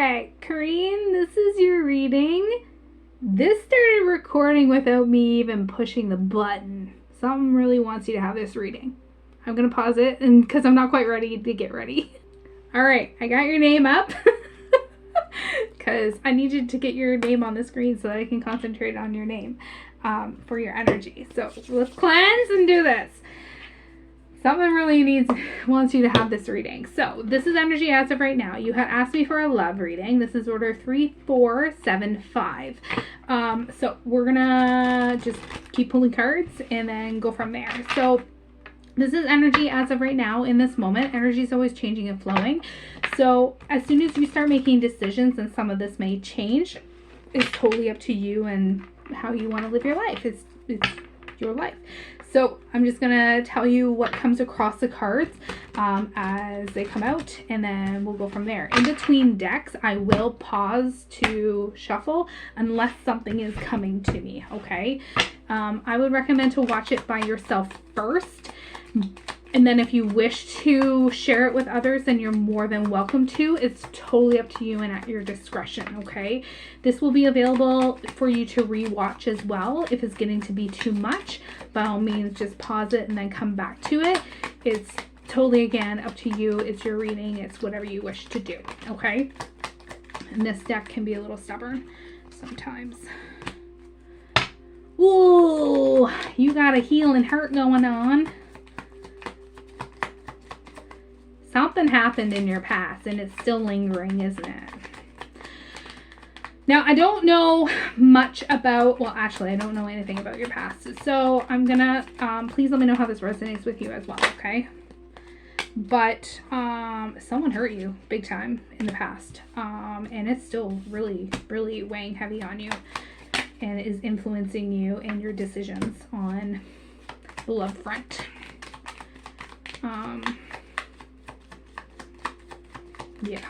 Alright, Corinne, this is your reading. This started recording without me even pushing the button. Something really wants you to have this reading. I'm going to pause it because I'm not quite ready to get ready. Alright, I got your name up because I need you to get your name on the screen so that I can concentrate on your name for your energy. So let's cleanse and do this. Something really wants you to have this reading. So this is energy as of right now. You had asked me for a love reading. This is order 3475. So we're gonna just keep pulling cards and then go from there. So this is energy as of right now in this moment. Energy is always changing and flowing. So as soon as you start making decisions, and some of this may change, it's totally up to you and how you want to live your life. It's your life. So I'm just going to tell you what comes across the cards as they come out, and then we'll go from there. In between decks, I will pause to shuffle unless something is coming to me, okay? I would recommend to watch it by yourself first. And then if you wish to share it with others, then you're more than welcome to. It's totally up to you and at your discretion, okay? This will be available for you to rewatch as well. If it's getting to be too much, by all means, just pause it and then come back to it. It's totally, again, up to you. It's your reading. It's whatever you wish to do, okay? And this deck can be a little stubborn sometimes. Ooh, you got a healing hurt going on. Something happened in your past and it's still lingering, isn't it? Now, I don't know much about, well, actually, I don't know anything about your past. So I'm gonna, please let me know how this resonates with you as well, okay? But someone hurt you big time in the past. And it's still really, really weighing heavy on you and is influencing you and your decisions on the love front. Yeah.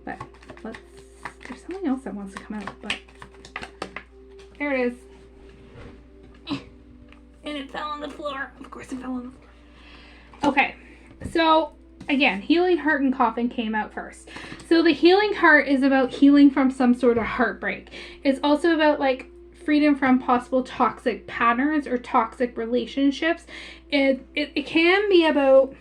But there's something else that wants to come out, but there it is. And it fell on the floor. Of course it fell on the floor. Okay. So again, healing heart and coffin came out first. So the healing heart is about healing from some sort of heartbreak. It's also about like freedom from possible toxic patterns or toxic relationships. It can be about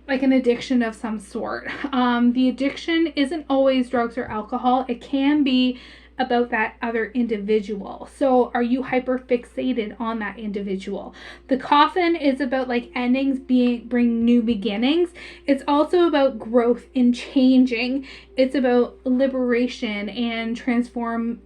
like an addiction of some sort. The addiction isn't always drugs or alcohol. It can be about that other individual. So are you hyper fixated on that individual? The coffin is about like endings bring new beginnings. It's also about growth and changing. It's about liberation and transformation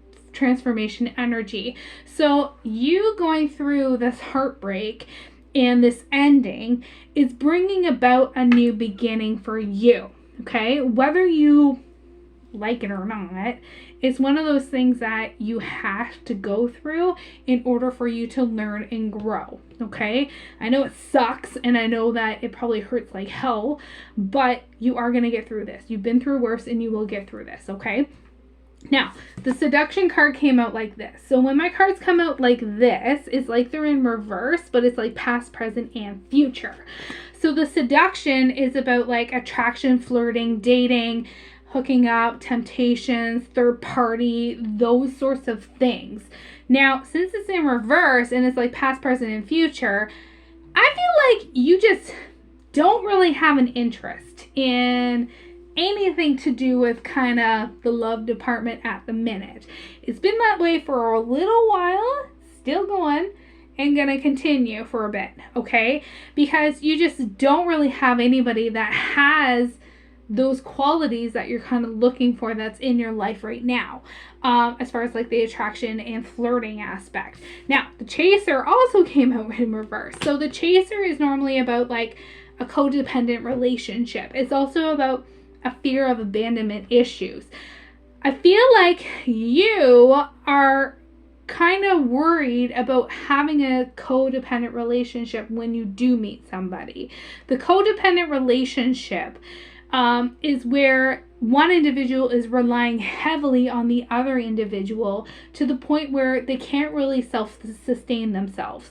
energy. So you going through this heartbreak and this ending is bringing about a new beginning for you, okay? Whether you like it or not, it's one of those things that you have to go through in order for you to learn and grow, okay? I know it sucks, and I know that it probably hurts like hell, but you are going to get through this. You've been through worse, and you will get through this, okay? Now, the seduction card came out like this. So when my cards come out like this, it's like they're in reverse, but it's like past, present, and future. So the seduction is about like attraction, flirting, dating, hooking up, temptations, third party, those sorts of things. Now, since it's in reverse and it's like past, present, and future, I feel like you just don't really have an interest in anything to do with kind of the love department at the minute. It's been that way for a little while, still going, and gonna continue for a bit, okay? Because you just don't really have anybody that has those qualities that you're kind of looking for that's in your life right now, as far as like the attraction and flirting aspect. Now, the chaser also came out in reverse. So the chaser is normally about like a codependent relationship. It's also about a fear of abandonment issues. I feel like you are kind of worried about having a codependent relationship when you do meet somebody. The codependent relationship is where one individual is relying heavily on the other individual to the point where they can't really self-sustain themselves.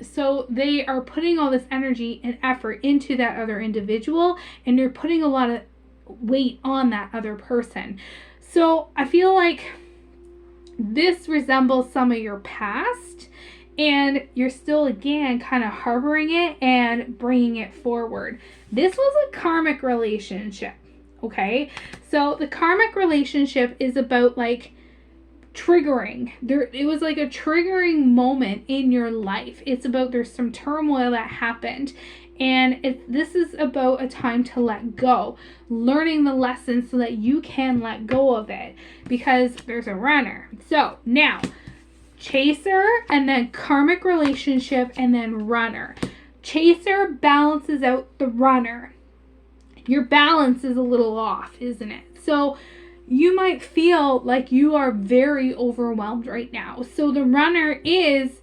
So they are putting all this energy and effort into that other individual, and they're putting a lot of weight on that other person. So I feel like this resembles some of your past, and you're still, again, kind of harboring it and bringing it forward. This was a karmic relationship, okay? So the karmic relationship is about like triggering. It was like a triggering moment in your life. It's about, there's some turmoil that happened, and this is about a time to let go, learning the lesson so that you can let go of it, because there's a runner. So now, chaser, and then karmic relationship, and then runner. Chaser balances out the runner. Your balance is a little off, isn't it? So you might feel like you are very overwhelmed right now. So the runner is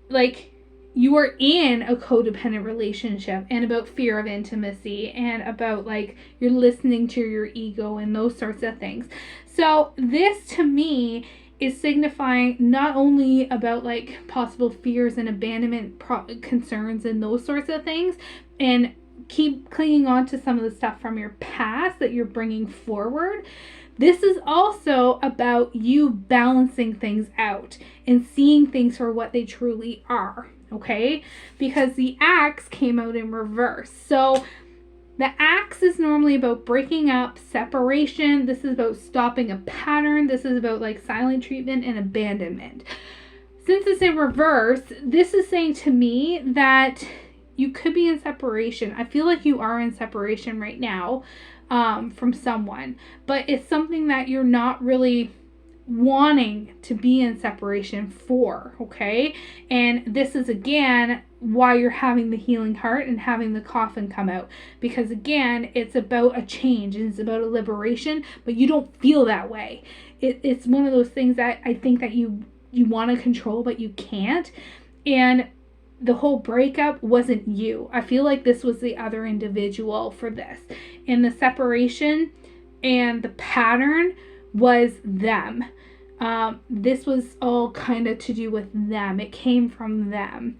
like, you are in a codependent relationship, and about fear of intimacy, and about like you're listening to your ego and those sorts of things. So this to me is signifying not only about like possible fears and abandonment concerns and those sorts of things, and keep clinging on to some of the stuff from your past that you're bringing forward. This is also about you balancing things out and seeing things for what they truly are, okay? Because the axe came out in reverse. So the axe is normally about breaking up, separation. This is about stopping a pattern. This is about like silent treatment and abandonment. Since it's in reverse, this is saying to me that you could be in separation. I feel like you are in separation right now from someone, but it's something that you're not really wanting to be in separation for, okay? And this is, again, why you're having the healing heart and having the coffin come out, because again, it's about a change, and it's about a liberation, but you don't feel that way. It's one of those things that I think that you want to control, but you can't. And the whole breakup wasn't you. I feel like this was the other individual for this. And the separation and the pattern was them. This was all kind of to do with them. It came from them,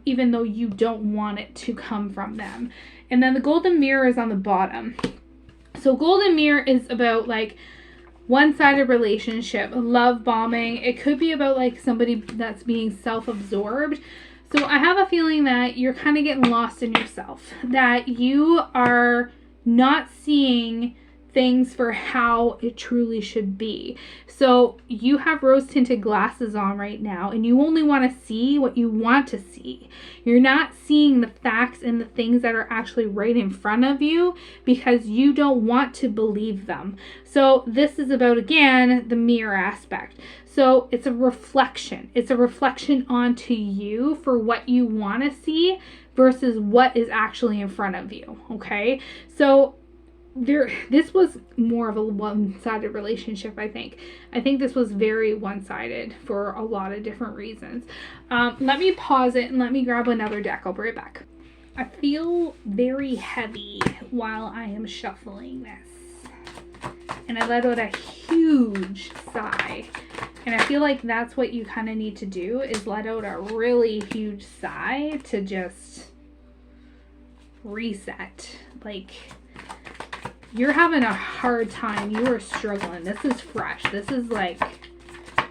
even though you don't want it to come from them. And then the golden mirror is on the bottom. So golden mirror is about like one-sided relationship, love bombing. It could be about like somebody that's being self-absorbed. So I have a feeling that you're kind of getting lost in yourself, that you are not seeing things for how it truly should be. So you have rose-tinted glasses on right now, and you only want to see what you want to see. You're not seeing the facts and the things that are actually right in front of you because you don't want to believe them. So this is about, again, the mirror aspect. So it's a reflection. It's a reflection onto you for what you want to see versus what is actually in front of you, okay? So this was more of a one-sided relationship, I think. I think this was very one-sided for a lot of different reasons. Let me pause it and let me grab another deck. I'll be right back. I feel very heavy while I am shuffling this. And I let out a huge sigh. And I feel like that's what you kind of need to do, is let out a really huge sigh to just reset. Like, you're having a hard time. You are struggling. This is fresh. This is like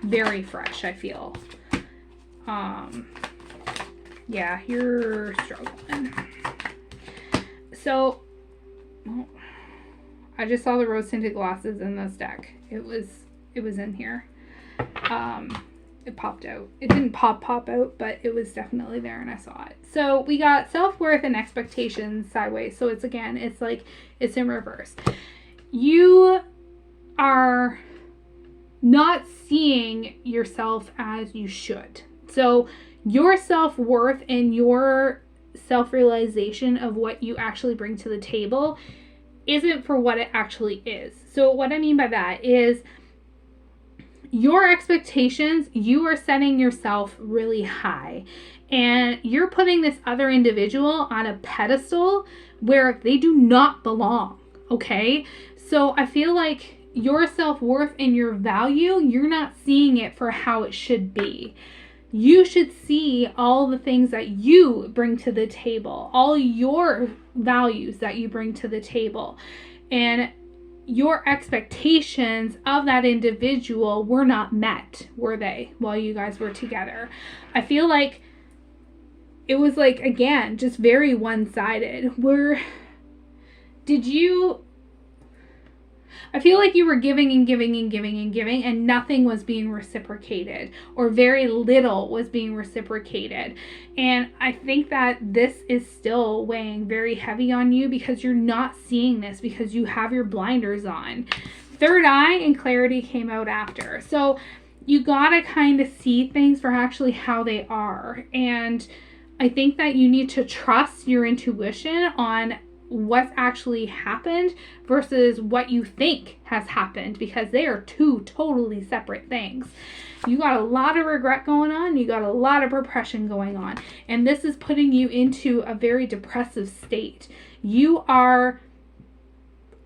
very fresh, I feel. Yeah, you're struggling. So, well, I just saw the rose-tinted glasses in this deck. It was in here. It popped out. It didn't pop out, but it was definitely there and I saw it. So we got self-worth and expectations sideways. So it's, again, it's like, it's in reverse. You are not seeing yourself as you should. So your self-worth and your self-realization of what you actually bring to the table isn't for what it actually is. So what I mean by that is, your expectations, you are setting yourself really high. and you're putting this other individual on a pedestal where they do not belong, okay? So I feel like your self-worth and your value, you're not seeing it for how it should be. You should see all the things that you bring to the table, all your values that you bring to the table. And your expectations of that individual were not met, were they, while you guys were together? I feel like it was like, again, just very one-sided. I feel like you were giving and giving and giving and giving, and nothing was being reciprocated, or very little was being reciprocated. And I think that this is still weighing very heavy on you because you're not seeing this, because you have your blinders on. Third eye and clarity came out after. So you gotta kind of see things for actually how they are. And I think that you need to trust your intuition on what's actually happened versus what you think has happened, because they are two totally separate things. You got a lot of regret going on, you got a lot of repression going on, and this is putting you into a very depressive state. You are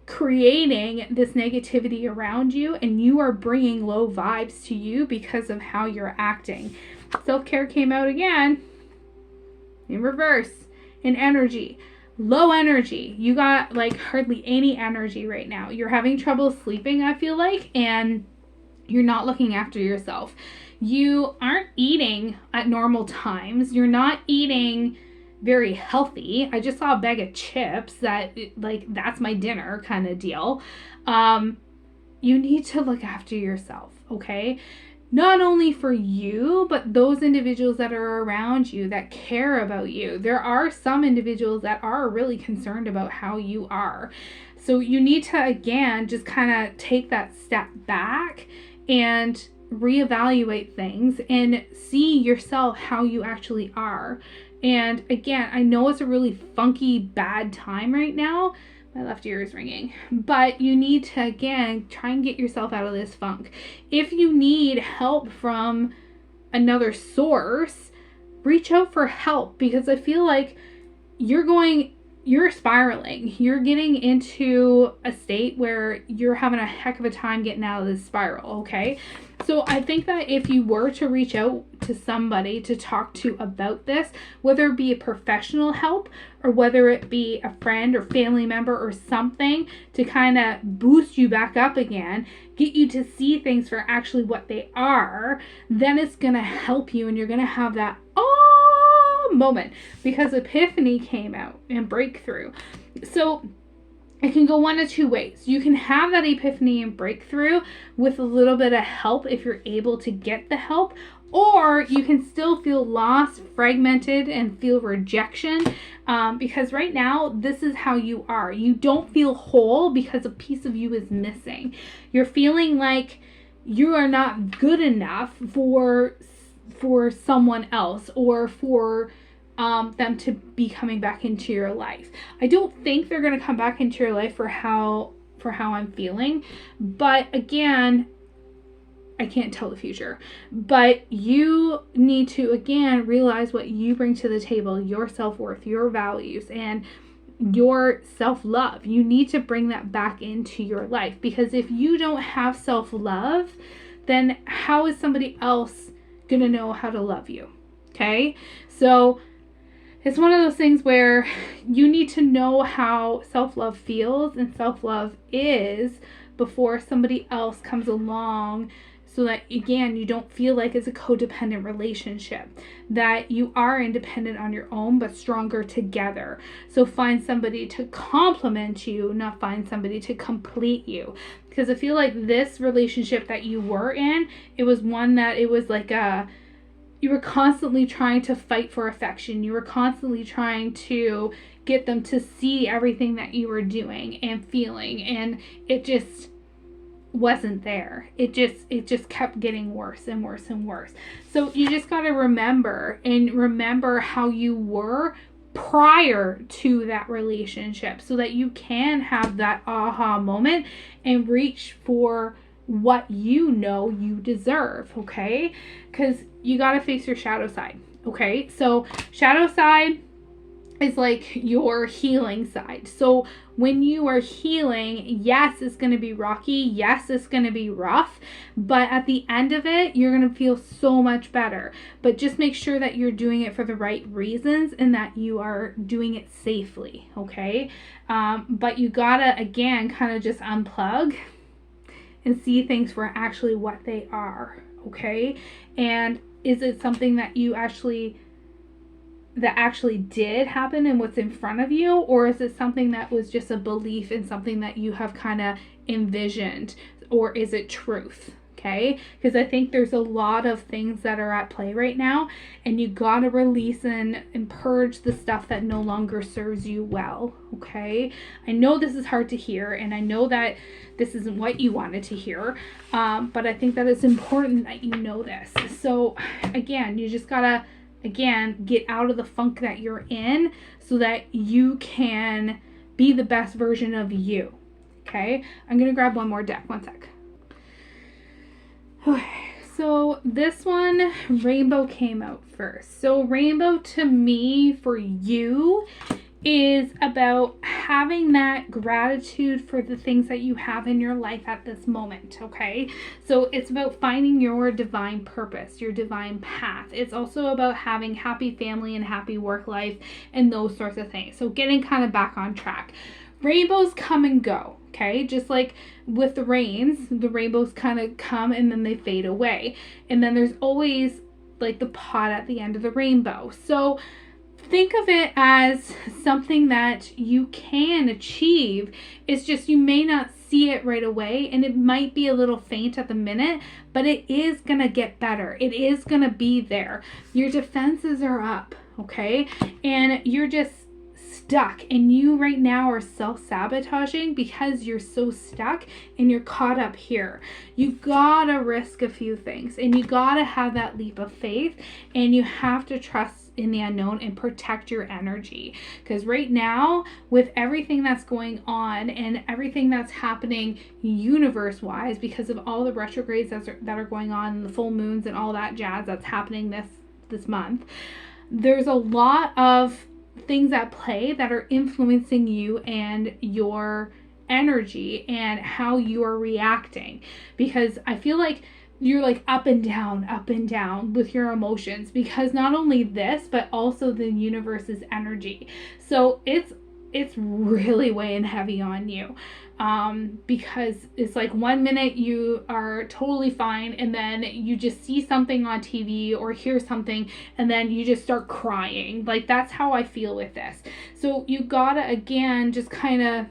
creating this negativity around you, and you are bringing low vibes to you because of how you're acting. Self-care came out again in reverse, in energy. Low energy. You got like hardly any energy right now. You're having trouble sleeping, I feel like, and you're not looking after yourself. You aren't eating at normal times. You're not eating very healthy. I just saw a bag of chips that, like, that's my dinner kind of deal. You need to look after yourself, okay? Not only for you, but those individuals that are around you that care about you. There are some individuals that are really concerned about how you are. So you need to, again, just kind of take that step back and reevaluate things and see yourself how you actually are. And again, I know it's a really funky, bad time right now. My left ear is ringing. But you need to, again, try and get yourself out of this funk. If you need help from another source, reach out for help, because I feel like you're spiraling. You're getting into a state where you're having a heck of a time getting out of this spiral, okay? So I think that if you were to reach out to somebody to talk to about this, whether it be a professional help or whether it be a friend or family member or something to kind of boost you back up again, get you to see things for actually what they are, then it's going to help you, and you're going to have that moment, because epiphany came out and breakthrough. So it can go one of two ways. You can have that epiphany and breakthrough with a little bit of help if you're able to get the help, or you can still feel lost, fragmented, and feel rejection, because right now this is how you are. You don't feel whole because a piece of you is missing. You're feeling like you are not good enough for someone else, or for them to be coming back into your life. I don't think they're going to come back into your life for how I'm feeling, but again, I can't tell the future. But you need to, again, realize what you bring to the table, your self-worth, your values, and your self-love. You need to bring that back into your life, because if you don't have self-love, then how is somebody else gonna know how to love you? Okay? So it's one of those things where you need to know how self-love feels and self-love is before somebody else comes along, so that, again, you don't feel like it's a codependent relationship, that you are independent on your own but stronger together. So find somebody to complement you, not find somebody to complete you. Because I feel like this relationship that you were in, it was one that it was like you were constantly trying to fight for affection. You were constantly trying to get them to see everything that you were doing and feeling, and it just wasn't there. It just kept getting worse and worse and worse. So you just got to remember how you were prior to that relationship, so that you can have that aha moment and reach for what you know you deserve, okay? Because you got to face your shadow side. Okay, so shadow side is like your healing side. So when you are healing, yes, it's going to be rocky. Yes, it's going to be rough. But at the end of it, you're going to feel so much better. But just make sure that you're doing it for the right reasons and that you are doing it safely. Okay. But you gotta, again, kind of just unplug and see things for actually what they are. Okay. And is it something that you actually did happen and what's in front of you, or is it something that was just a belief in something that you have kind of envisioned, or is it truth? Okay, because I think there's a lot of things that are at play right now, and you gotta release and purge the stuff that no longer serves you well. Okay, I know this is hard to hear, and I know that this isn't what you wanted to hear, but I think that it's important that you know this. So again, you just gotta get out of the funk that you're in so that you can be the best version of you. Okay, I'm gonna grab one more deck. One sec. Okay, so this one, Rainbow, came out first. So Rainbow, to me, for you, is about having that gratitude for the things that you have in your life at this moment. Okay, so it's about finding your divine purpose, your divine path. It's also about having happy family and happy work life and those sorts of things. So getting kind of back on track. Rainbows come and go. Okay, just like with the rains, the rainbows kind of come and then they fade away, and then there's always like the pot at the end of the rainbow. So think of it as something that you can achieve. It's just you may not see it right away, and it might be a little faint at the minute, but it is gonna get better. It is gonna be there. Your defenses are up, okay? And you're just stuck, and you right now are self-sabotaging because you're so stuck and you're caught up here. You gotta risk a few things, and you gotta have that leap of faith, and you have to trust in the unknown and protect your energy, because right now, with everything that's going on and everything that's happening universe wise, because of all the retrogrades that are going on and the full moons and all that jazz that's happening this month, there's a lot of things at play that are influencing you and your energy and how you are reacting, because I feel like you're like up and down with your emotions, because not only this but also the universe's energy. So it's really weighing heavy on you, because it's like 1 minute you are totally fine, and then you just see something on TV or hear something and then you just start crying. Like, that's how I feel with this. So you gotta, again, just kind of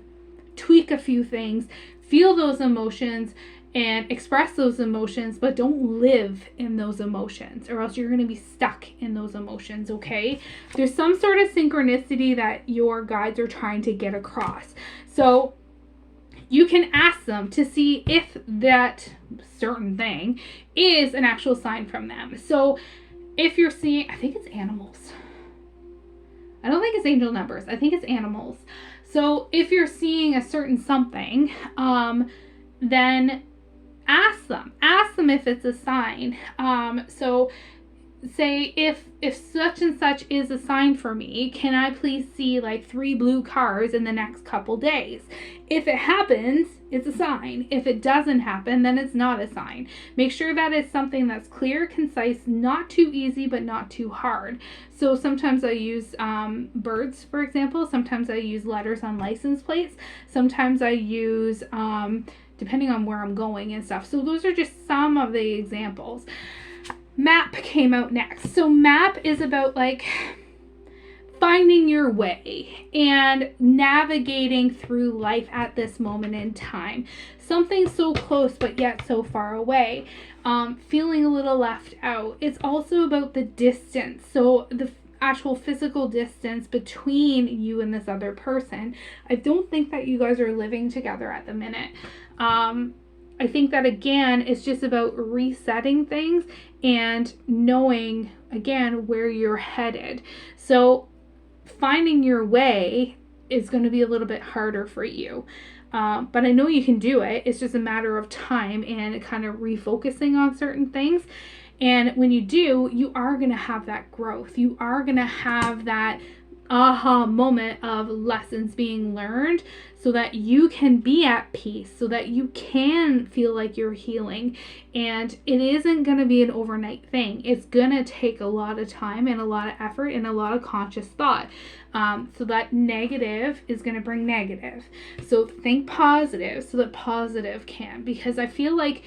tweak a few things, feel those emotions and express those emotions, but don't live in those emotions, or else you're going to be stuck in those emotions. Okay, there's some sort of synchronicity that your guides are trying to get across, so you can ask them to see if that certain thing is an actual sign from them. So if you're seeing, I think it's animals, I don't think it's angel numbers, I think it's animals. So if you're seeing a certain something, then ask them if it's a sign. So say if such and such is a sign for me, can I please see like 3 blue cars in the next couple days? If it happens, it's a sign. If it doesn't happen, then it's not a sign. Make sure that it's something that's clear, concise, not too easy, but not too hard. So sometimes I use birds, for example. Sometimes I use letters on license plates. Sometimes I use depending on where I'm going and stuff. So those are just some of the examples. Map came out next. So map is about like finding your way and navigating through life at this moment in time. Something so close but yet so far away. Feeling a little left out. It's also about the distance. So the actual physical distance between you and this other person. I don't think that you guys are living together at the minute. I think that, again, it's just about resetting things and knowing, again, where you're headed. So finding your way is going to be a little bit harder for you. But I know you can do it. It's just a matter of time and kind of refocusing on certain things. And when you do, you are going to have that growth. You are going to have that aha moment of lessons being learned so that you can be at peace, so that you can feel like you're healing. And it isn't going to be an overnight thing. It's going to take a lot of time and a lot of effort and a lot of conscious thought. So that negative is going to bring negative. So think positive so that positive can, because I feel like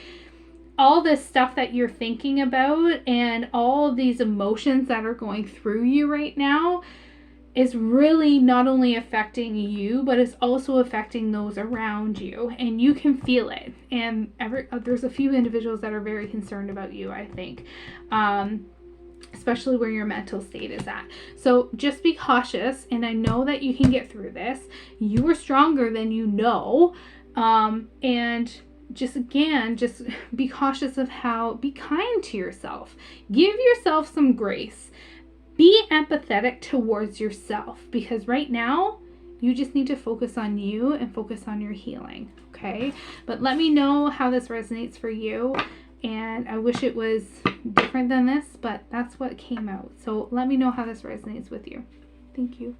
all this stuff that you're thinking about and all of these emotions that are going through you right now is really not only affecting you, but it's also affecting those around you, and you can feel it. And there's a few individuals that are very concerned about you, I think, especially where your mental state is at. So just be cautious, and I know that you can get through this. You are stronger than you know, and just be cautious of be kind to yourself. Give yourself some grace. Be empathetic towards yourself, because right now you just need to focus on you and focus on your healing, okay? But let me know how this resonates for you, and I wish it was different than this, but that's what came out. So let me know how this resonates with you. Thank you.